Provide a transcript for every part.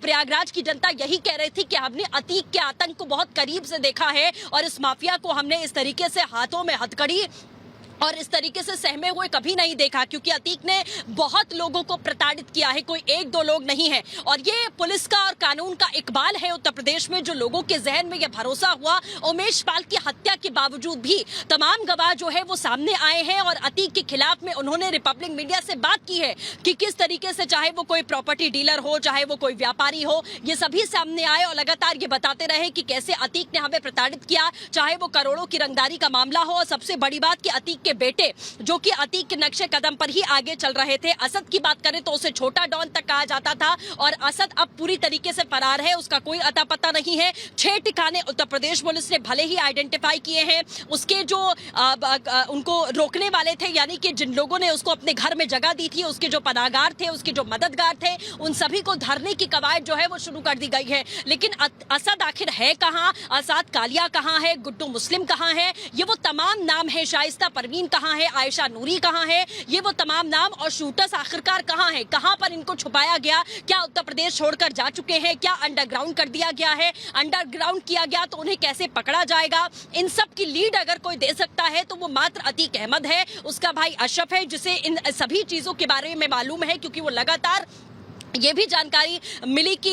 प्रयागराज की जनता यही कह रही थी कि हमने अतीक के आतंक को बहुत करीब से देखा है और इस माफिया को हमने इस तरीके से हाथों में हथकड़ी और इस तरीके से सहमे हुए कभी नहीं देखा, क्योंकि अतीक ने बहुत लोगों को प्रताड़ित किया है, कोई एक दो लोग नहीं है। और ये पुलिस का और कानून का इकबाल है उत्तर प्रदेश में, जो लोगों के जहन में ये भरोसा हुआ। उमेश पाल की हत्या के बावजूद भी तमाम गवाह जो है वो सामने आए हैं और अतीक के खिलाफ में उन्होंने रिपब्लिक मीडिया से बात की है कि किस तरीके से, चाहे वो कोई प्रॉपर्टी डीलर हो, चाहे वो कोई व्यापारी हो, ये सभी सामने आए और लगातार ये बताते रहे कि कैसे अतीक ने हमें प्रताड़ित किया, चाहे वो करोड़ों की रंगदारी का मामला हो। और सबसे बड़ी बात कि अतीक के बेटे, जो कि अतीक के नक्शे कदम पर ही आगे चल रहे थे, असद की बात करें तो उसे छोटा डॉन तक कहा जाता था और असद अब पूरी तरीके से फरार है, उसका कोई अता पता नहीं है। 6 ठिकाने उत्तर प्रदेश पुलिस ने भले ही आइडेंटिफाई किए हैं, उसके जो उनको रोकने वाले थे, यानी कि जिन लोगों ने उसको अपने घर में जगह दी थी, उसके जो पनाहगार थे, उसके जो मददगार थे, उन सभी को धरने की कवायद जो है वो शुरू कर दी गई है। लेकिन असद आखिर है कहां, आजाद कालिया कहां है, गुड्डू मुस्लिम कहां है, ये वो तमाम नाम है, शाइस्ता परवीन कहां है, आयशा नूरी कहां है, ये वो तमाम नाम, और शूटर्स आखिरकार कहां है, कहां पर इनको छुपाया गया, क्या उत्तर प्रदेश छोड़कर जा चुके हैं, क्या अंडरग्राउंड कर दिया गया है, अंडरग्राउंड किया गया तो उन्हें कैसे पकड़ा जाएगा, इन सब की लीड अगर कोई दे सकता है तो वो मात्र अतीक अहमद है, उसका भाई अशरफ है, जिसे इन सभी चीजों के बारे में मालूम है, क्योंकि वो लगातार ये भी जानकारी मिली कि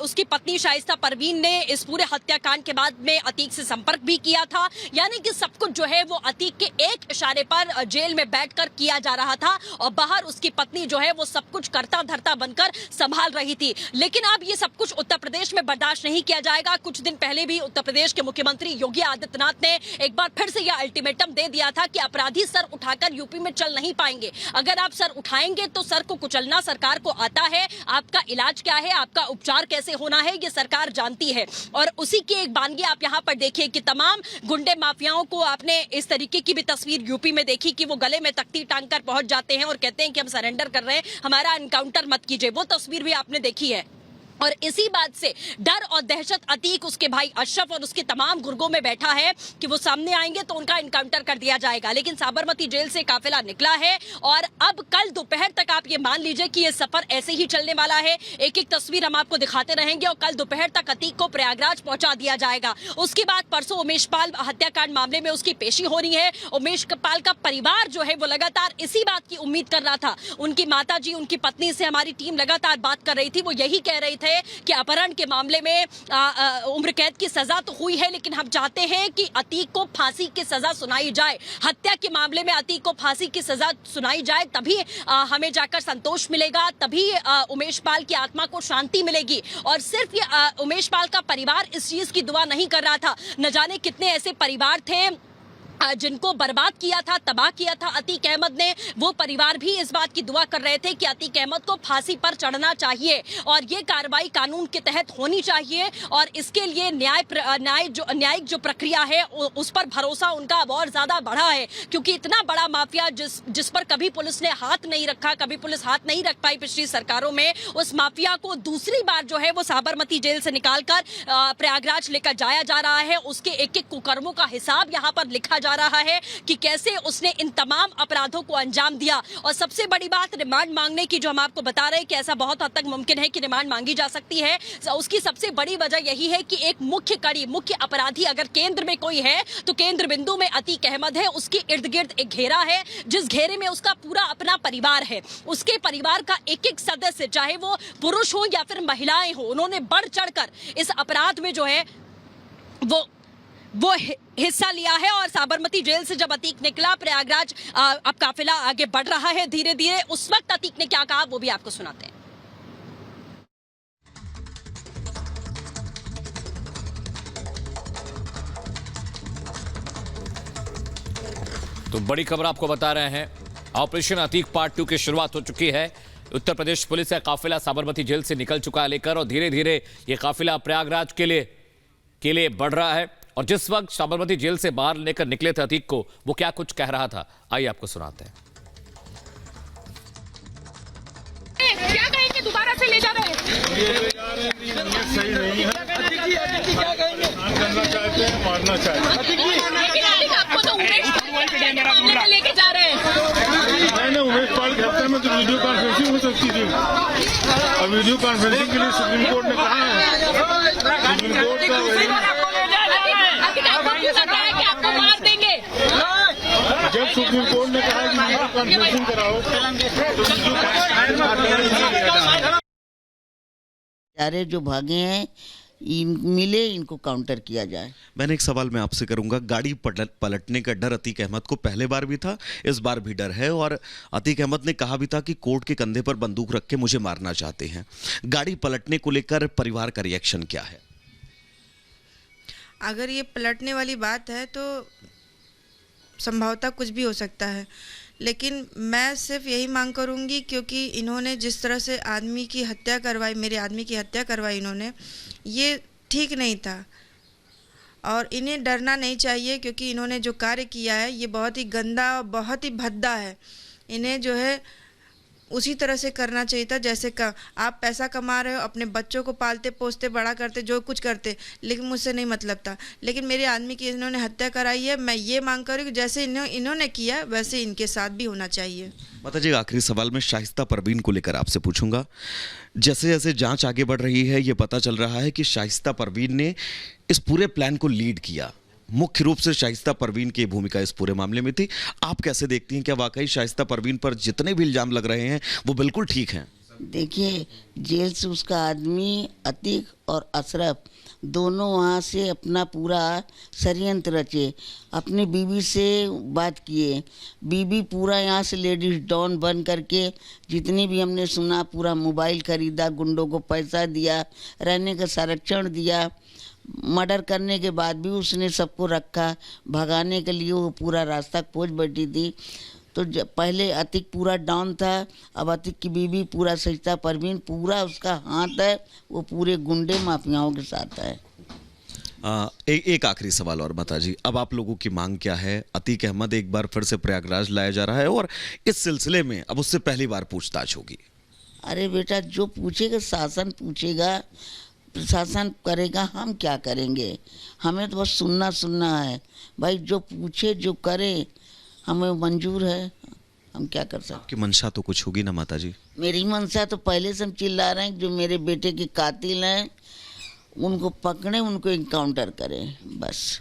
उसकी पत्नी शाइस्ता परवीन ने इस पूरे हत्याकांड के बाद में अतीक से संपर्क भी किया था, यानी कि सब कुछ जो है वो अतीक के एक इशारे पर जेल में बैठकर किया जा रहा था और बाहर उसकी पत्नी जो है वो सब कुछ करता धरता बनकर संभाल रही थी। लेकिन अब ये सब कुछ उत्तर प्रदेश में बर्दाश्त नहीं किया जाएगा। कुछ दिन पहले भी उत्तर प्रदेश के मुख्यमंत्री योगी आदित्यनाथ ने एक बार फिर से यह अल्टीमेटम दे दिया था कि अपराधी सर उठाकर यूपी में चल नहीं पाएंगे, अगर आप सर उठाएंगे तो सर को कुचलना सरकार को आता है, आपका इलाज क्या है, आपका उपचार कैसे होना है, ये सरकार जानती है। और उसी की एक बानगी आप यहाँ पर देखिए कि तमाम गुंडे माफियाओं को आपने इस तरीके की भी तस्वीर यूपी में देखी कि वो गले में तख्ती टांग कर पहुंच जाते हैं और कहते हैं कि हम सरेंडर कर रहे हैं, हमारा एनकाउंटर मत कीजिए। वो तस्वीर भी आपने देखी है। और इसी बात से डर और दहशत अतीक, उसके भाई अशरफ और उसके तमाम गुर्गों में बैठा है कि वो सामने आएंगे तो उनका इनकाउंटर कर दिया जाएगा। लेकिन साबरमती जेल से काफिला निकला है और अब कल दोपहर तक आप ये मान लीजिए कि ये सफर ऐसे ही चलने वाला है। एक एक तस्वीर हम आपको दिखाते रहेंगे और कल दोपहर तक अतीक को प्रयागराज पहुंचा दिया जाएगा। उसके बाद परसों उमेश पाल हत्याकांड मामले में उसकी पेशी हो रही है। उमेश पाल का परिवार जो है वो लगातार इसी बात की उम्मीद कर रहा था। उनकी माताजी, उनकी पत्नी से हमारी टीम लगातार बात कर रही थी, वो यही कह रही थे कि अपहरण के मामले में उम्र कैद की सजा तो हुई है, लेकिन हम चाहते हैं कि अतीक को फांसी की सजा सुनाई जाए। हत्या के मामले में अतीक को फांसी की सजा सुनाई जाए, तभी हमें जाकर संतोष मिलेगा, तभी उमेश पाल की आत्मा को शांति मिलेगी। और सिर्फ ये उमेश पाल का परिवार इस चीज की दुआ नहीं कर रहा था, न जाने कितने ऐसे परिवार थे जिनको बर्बाद किया था, तबाह किया था अतीक अहमद ने। वो परिवार भी इस बात की दुआ कर रहे थे कि अतीक अहमद को फांसी पर चढ़ना चाहिए और ये कार्रवाई कानून के तहत होनी चाहिए और इसके लिए न्यायिक जो प्रक्रिया है उस पर भरोसा उनका अब और ज्यादा बढ़ा है, क्योंकि इतना बड़ा माफिया जिस पर कभी पुलिस ने हाथ नहीं रखा, कभी पुलिस हाथ नहीं रख पाई पिछली सरकारों में, उस माफिया को दूसरी बार जो है वो साबरमती जेल से निकालकर प्रयागराज लेकर जाया जा रहा है। उसके एक एक कुकर्मों का हिसाब यहाँ पर लिखा जा रहा है कि कैसे उसने इन तमाम अपराधों को अंजाम दिया। और सबसे बड़ी बात रिमांड मांगने की, जो हम आपको बता रहे हैं कि ऐसा बहुत हद तक मुमकिन है कि रिमांड मांगी जा सकती है, उसकी सबसे बड़ी वजह यही है कि एक मुख्य अपराधी अगर केंद्र में कोई है तो केंद्र बिंदु में अतीक अहमद है। उसके इर्द गिर्द एक घेरा है, जिस घेरे में उसका पूरा अपना परिवार है। उसके परिवार का एक एक सदस्य, चाहे वो पुरुष हो या फिर महिलाएं हो, उन्होंने बढ़ चढ़कर इस अपराध में जो है वो हिस्सा लिया है। और साबरमती जेल से जब अतीक निकला, प्रयागराज अब काफिला आगे बढ़ रहा है धीरे धीरे, उस वक्त अतीक ने क्या कहा वो भी आपको सुनाते हैं। तो बड़ी खबर आपको बता रहे हैं, ऑपरेशन अतीक पार्ट 2 की शुरुआत हो चुकी है। उत्तर प्रदेश पुलिस का काफिला साबरमती जेल से निकल चुका है लेकर, और धीरे धीरे ये काफिला प्रयागराज के लिए बढ़ रहा है। और जिस वक्त साबरमती जेल से बाहर लेकर निकले थे अतीक को, वो क्या कुछ कह रहा था, आइए आपको सुनाते हैं। क्या कहेंगे, दोबारा से ले जा रहे हैं? सही नहीं है। क्या कहेंगे? करना चाहते हैं, मारना चाहते हैं। लेकिन आपको तो उमेश पाल में लेके जा रहे हैं। नहीं, उमेश पाल के हत्या में तो वीडियो कॉन्फ्रेंसिंग हो सकती थी। और वीडियो कॉन्फ्रेंसिंग के लिए सुप्रीम कोर्ट ने कहा है, सुप्रीम कोर्ट का आपको क्यों लग रहा है कि आपको मार देंगे? जब सुप्रीम कोर्ट ने कहा कि वीडियो कॉन्फ्रेंसिंग कराओ सारे जो भागे हैं मिले, इनको काउंटर किया जाए। मैंने एक सवाल मैं आपसे करूंगा, गाड़ी पलटने का डर अतीक अहमद को पहले बार भी था, इस बार भी डर है, और अतीक अहमद ने कहा भी था कि कोर्ट के कंधे पर बंदूक रख के मुझे मारना चाहते हैं। गाड़ी पलटने को लेकर परिवार का रिएक्शन क्या है? अगर ये पलटने वाली बात है तो संभवतः कुछ भी हो सकता है, लेकिन मैं सिर्फ यही मांग करूंगी, क्योंकि इन्होंने जिस तरह से आदमी की हत्या करवाई, मेरे आदमी की हत्या करवाई इन्होंने, ये ठीक नहीं था और इन्हें डरना नहीं चाहिए, क्योंकि इन्होंने जो कार्य किया है ये बहुत ही गंदा और बहुत ही भद्दा है। इन्हें जो है उसी तरह से करना चाहिए था जैसे आप पैसा कमा रहे हो, अपने बच्चों को पालते पोसते बड़ा करते, जो कुछ करते, लेकिन मुझसे नहीं मतलब था। लेकिन मेरे आदमी की इन्होंने हत्या कराई है। मैं ये मांग करूँ कि जैसे इन्होंने किया वैसे इनके साथ भी होना चाहिए। माता जी, आखिरी सवाल मैं शाइस्ता परवीन को लेकर आपसे पूछूंगा। जैसे जैसे जांच आगे बढ़ रही है, ये पता चल रहा है कि शाइस्ता परवीन ने इस पूरे प्लान को लीड किया, मुख्य रूप से शाइस्ता परवीन की भूमिका इस पूरे मामले में थी। आप कैसे देखती हैं, क्या वाकई शाइस्ता परवीन पर जितने भी इल्जाम लग रहे हैं वो बिल्कुल ठीक हैं? देखिए, जेल से उसका आदमी अतीक और अशरफ दोनों वहाँ से अपना पूरा षड्यंत्र रचे, अपनी बीवी से बात किए। बीवी पूरा यहाँ से लेडीज डॉन बन करके, जितनी भी हमने सुना, पूरा मोबाइल खरीदा, गुंडों को पैसा दिया, रहने का संरक्षण दिया। मर्डर करने के बाद भी उसने सबको रखा, भगाने के लिए वो पूरा रास्ता खोज बैठी थी। तो पहले अतीक पूरा डाउन था, अब अतीक की बीवी पूरा शाइस्ता परवीन, पूरा उसका हाथ है, वो पूरे गुंडे माफियाओं के साथ है। एक आखिरी सवाल और माता जी, अब आप लोगों की मांग क्या है? अतीक अहमद एक बार फिर से प्रयागराज लाया जा रहा है और इस सिलसिले में अब उससे पहली बार पूछताछ होगी। अरे बेटा, जो पूछेगा शासन पूछेगा, प्रशासन करेगा, हम क्या करेंगे? हमें तो बस सुनना है भाई। जो पूछे जो करे हमें मंजूर है, हम क्या कर सकते। आपकी मंशा तो कुछ होगी ना माता जी? मेरी मंशा तो पहले से हम चिल्ला रहे हैं, जो मेरे बेटे के कातिल हैं उनको पकड़े, उनको इनकाउंटर करें, बस।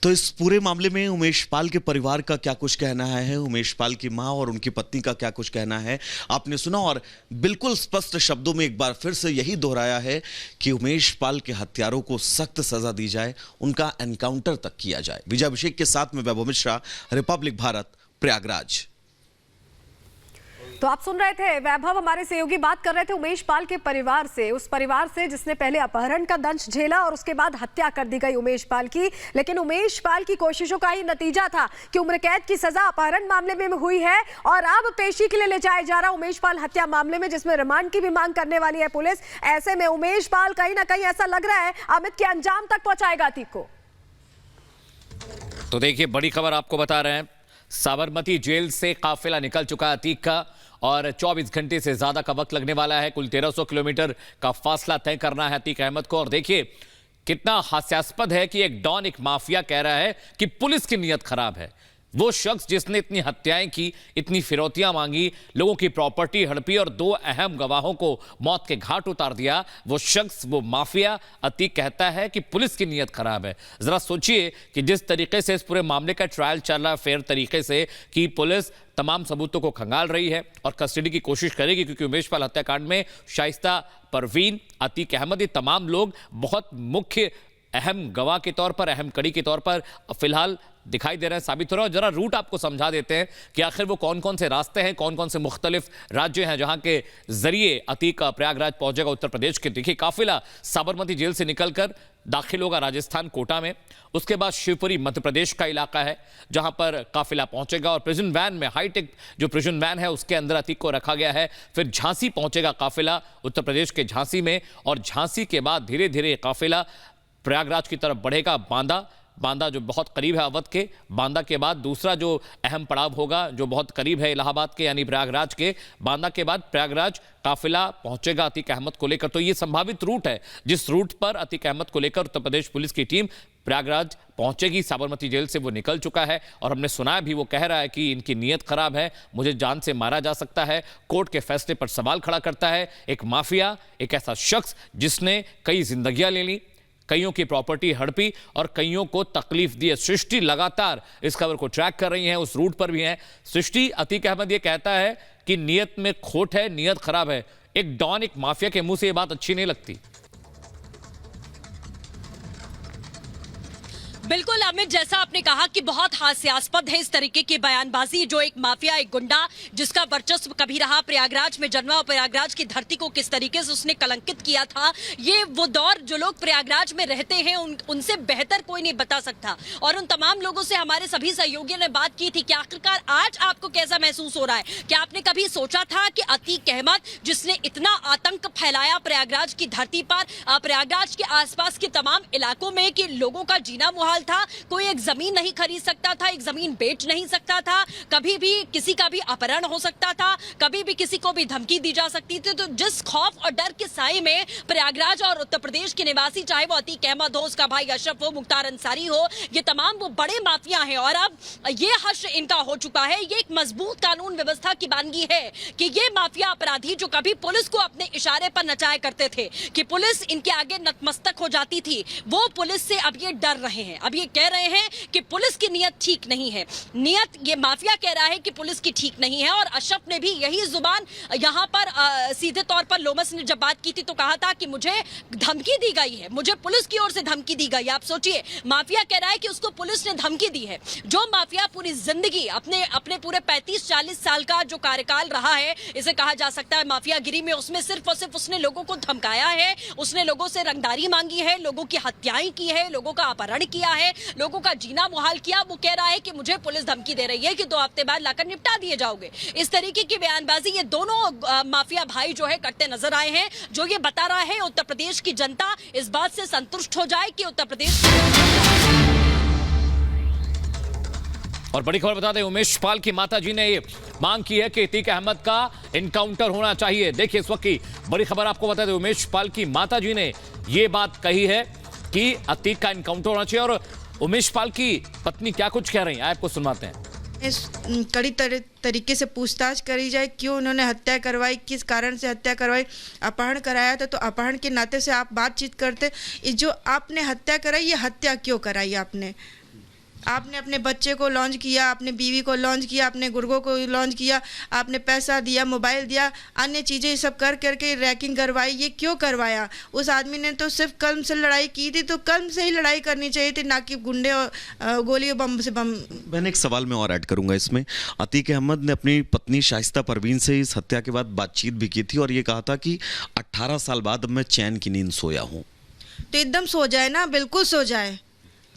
तो इस पूरे मामले में उमेश पाल के परिवार का क्या कुछ कहना है, उमेश पाल की मां और उनकी पत्नी का क्या कुछ कहना है, आपने सुना। और बिल्कुल स्पष्ट शब्दों में एक बार फिर से यही दोहराया है कि उमेश पाल के हत्यारों को सख्त सजा दी जाए, उनका एनकाउंटर तक किया जाए। विजय अभिषेक के साथ में वैभव मिश्रा, रिपब्लिक भारत, प्रयागराज। तो आप सुन रहे थे, वैभव हमारे सहयोगी बात कर रहे थे उमेश पाल के परिवार से, उस परिवार से जिसने पहले अपहरण का दंश झेला और उसके बाद हत्या कर दी गई उमेश पाल की। लेकिन उमेश पाल की कोशिशों का ही नतीजा था कि उम्र कैद की सजा अपहरण मामले में हुई है और अब पेशी के लिए ले जाया जा रहा उमेश पाल हत्या मामले में, जिसमें रिमांड की भी मांग करने वाली है पुलिस। ऐसे में उमेश पाल कहीं ना कहीं ऐसा लग रहा है अमित के अंजाम तक पहुंचाएगा अतीक को। तो देखिए, बड़ी खबर आपको बता रहे हैं, साबरमती जेल से काफिला निकल चुका है अतीक का और 24 घंटे से ज्यादा का वक्त लगने वाला है। कुल 1300 किलोमीटर का फासला तय करना है अतीक अहमद को। और देखिए कितना हास्यास्पद है कि एक डॉन, एक माफिया कह रहा है कि पुलिस की नीयत खराब है। वो शख्स जिसने इतनी हत्याएं की, इतनी फिरौतियां मांगी, लोगों की प्रॉपर्टी हड़पी और 2 अहम गवाहों को मौत के घाट उतार दिया, वो शख्स, वो माफिया अतीक कहता है कि पुलिस की नीयत खराब है। जरा सोचिए कि जिस तरीके से इस पूरे मामले का ट्रायल चल रहा है, फेयर तरीके से, कि पुलिस तमाम सबूतों को खंगाल रही है और कस्टडी की कोशिश करेगी, क्योंकि उमेश पाल हत्याकांड में शाइस्ता परवीन, अतीक अहमद, ये तमाम लोग बहुत मुख्य अहम गवाह के तौर पर, अहम कड़ी के तौर पर फिलहाल दिखाई दे रहे हैं, साबित हो रहा है। जरा रूट आपको समझा देते हैं कि आखिर वो कौन कौन से रास्ते हैं, कौन कौन से मुख्तलिफ राज्य हैं जहां के जरिए अतीक प्रयागराज पहुंचेगा उत्तर प्रदेश के। देखिए, काफिला साबरमती जेल से निकलकर दाखिल होगा राजस्थान कोटा में, उसके बाद शिवपुरी मध्य प्रदेश का इलाका है जहां पर काफिला पहुंचेगा और प्रिजन वैन में, हाईटेक जो प्रिजन वैन है उसके अंदर अतीक को रखा गया है। फिर झांसी पहुंचेगा काफिला, उत्तर प्रदेश के झांसी में, और झांसी के बाद धीरे धीरे काफिला प्रयागराज की तरफ बढ़ेगा, बांदा, बांदा जो बहुत करीब है अवध के, बांदा के बाद दूसरा जो अहम पड़ाव होगा जो बहुत करीब है इलाहाबाद के यानी प्रयागराज के, बांदा के बाद प्रयागराज काफिला पहुंचेगा अतीक अहमद को लेकर। तो ये संभावित रूट है जिस रूट पर अतीक अहमद को लेकर उत्तर प्रदेश पुलिस की टीम प्रयागराज पहुंचेगी। साबरमती जेल से वो निकल चुका है और हमने सुना भी वो कह रहा है कि इनकी नीयत खराब है, मुझे जान से मारा जा सकता है। कोर्ट के फैसले पर सवाल खड़ा करता है एक माफिया, एक ऐसा शख्स जिसने कई जिंदगियां ले ली, कईयों की प्रॉपर्टी हड़पी और कईयों को तकलीफ दी है। सृष्टि लगातार इस खबर को ट्रैक कर रही है, उस रूट पर भी है सृष्टि। अतीक अहमद ये कहता है कि नीयत में खोट है, नीयत खराब है। एक डॉन, एक माफिया के मुंह से ये बात अच्छी नहीं लगती। बिल्कुल अमित, जैसा आपने कहा कि बहुत हास्यास्पद है इस तरीके की बयानबाजी, जो एक माफिया, एक गुंडा जिसका वर्चस्व कभी रहा, प्रयागराज में जन्मा और प्रयागराज की धरती को किस तरीके से उसने कलंकित किया था, ये वो दौर जो लोग प्रयागराज में रहते हैं उनसे बेहतर कोई नहीं बता सकता। और उन तमाम लोगों से हमारे सभी सहयोगियों ने बात की थी कि आखिरकार आज आपको कैसा महसूस हो रहा है। क्या आपने कभी सोचा था कि अतीक अहमद जिसने इतना आतंक फैलाया प्रयागराज की धरती पर, प्रयागराज के आसपास के तमाम इलाकों में, कि लोगों का जीना मुहाल था, कोई एक जमीन नहीं खरीद सकता था, एक जमीन बेच नहीं सकता था, कभी भी किसी का भी अपहरण हो सकता था, कभी भी किसी को भी धमकी दी जा सकती थी। तो जिस खौफ और डर के साए में प्रयागराज और उत्तर प्रदेश के निवासी, चाहे वो अतीक अहमद हो, उसका भाई अशरफ हो, मुख्तार अंसारी हो, ये तमाम वो बड़े माफिया हैं और अब ये हश्र इनका हो चुका है। ये एक मजबूत कानून व्यवस्था की बानगी है कि ये माफिया अपराधी जो कभी पुलिस को अपने इशारे पर नचाया करते थे, कि पुलिस इनके आगे नतमस्तक हो जाती थी, वो पुलिस से अब ये डर रहे हैं। अब ये कह रहे हैं कि पुलिस की नीयत ठीक नहीं है। नीयत, ये माफिया कह रहा है कि पुलिस की ठीक नहीं है। और अशरफ ने भी यही जुबान यहाँ पर सीधे तौर पर लोमस ने जब बात की थी तो कहा था कि मुझे धमकी दी गई है, मुझे पुलिस की ओर से धमकी दी गई। आप सोचिए, माफिया कह रहा है कि उसको पुलिस ने धमकी दी है। जो माफिया पूरी जिंदगी अपने पूरे 35-40 साल का जो कार्यकाल रहा है, इसे कहा जा सकता है माफियागिरी में, उसमें सिर्फ और सिर्फ उसने लोगों को धमकाया है, उसने लोगों से रंगदारी मांगी है, लोगों की हत्याएं की है, लोगों का अपहरण किया है, लोगों का जीना मुहाल किया। वो कह रहा है कि मुझे पुलिस धमकी दे रही है कि 2 हफ्ते बाद लाकर निपटा दिए जाओगे। इस तरीके की बयानबाजी ये दोनों माफिया भाई जो है करते नजर आए हैं, जो ये बता रहा है उत्तर प्रदेश की जनता इस बात से संतुष्ट हो जाए कि उत्तर प्रदेश। और बड़ी खबर बता दें, उमेश पाल की माताजी ने ये मांग की है कि अतीक अहमद का इनकाउंटर होना चाहिए। देखिए इस वक्त की बड़ी खबर आपको बता दें, उमेश पाल की माताजी ने ये बात कही है कि अतीक का इनकाउंटर होना चाहिए। और उमेश पाल की पत्नी क्या कुछ कह रही हैं, आपको सुनवाते हैं। इस कड़ी तरीके से पूछताछ करी जाए, क्यों उन्होंने हत्या करवाई, किस कारण से हत्या करवाई। अपहरण कराया था तो अपहरण के नाते से आप बातचीत करते, जो आपने हत्या कराई, ये हत्या क्यों कराई आपने अपने बच्चे को लॉन्च किया, अपने बीवी को लॉन्च किया, अपने गुर्गों को लॉन्च किया, आपने पैसा दिया, मोबाइल दिया, अन्य चीज़ें सब कर करके रैकिंग करवाई। ये क्यों करवाया? उस आदमी ने तो सिर्फ कलम से लड़ाई की थी, तो कलम से ही लड़ाई करनी चाहिए थी, ना कि गुंडे और गोली और बम से बम। मैंने एक सवाल में और ऐड करूंगा इसमें। अतीक अहमद ने अपनी पत्नी शाइस्ता परवीन से इस हत्या के बाद बातचीत भी की थी और ये कहा था कि 18 साल बाद अब मैं चैन की नींद सोया हूँ। तो एकदम सो जाए ना, बिल्कुल सो जाए।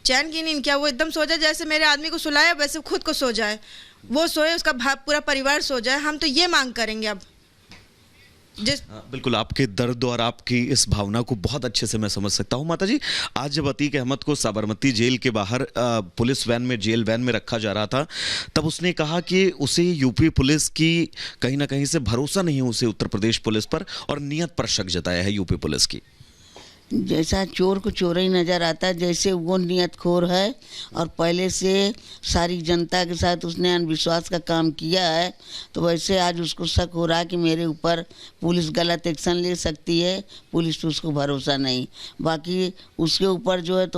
चैन की नींद क्या, वो एकदम सो जाए, जैसे मेरे आदमी को सुलाया वैसे खुद को सो जाए, वो सोए, उसका पूरा परिवार सो जाए। हम तो ये मांग करेंगे अब। बिल्कुल आपके दर्द और आपकी इस भावना को बहुत अच्छे से मैं समझ सकता हूं माताजी। आज जब अतीक अहमद को साबरमती जेल के बाहर पुलिस वैन में, जेल वैन में रखा जा रहा था, तब उसने कहा कि उसे यूपी पुलिस की कहीं ना कहीं से भरोसा नहीं है, उसे उत्तर प्रदेश पुलिस पर, और नियत पर शक जताया है यूपी पुलिस की। जैसा चोर को चोर ही नज़र आता है, जैसे वो नियतखोर है और पहले से सारी जनता के साथ उसने अंधविश्वास का काम किया है, तो वैसे आज उसको शक हो रहा है कि मेरे ऊपर पुलिस गलत एक्शन ले सकती है, पुलिस पर उसको भरोसा नहीं। बाकी उसके ऊपर जो है तो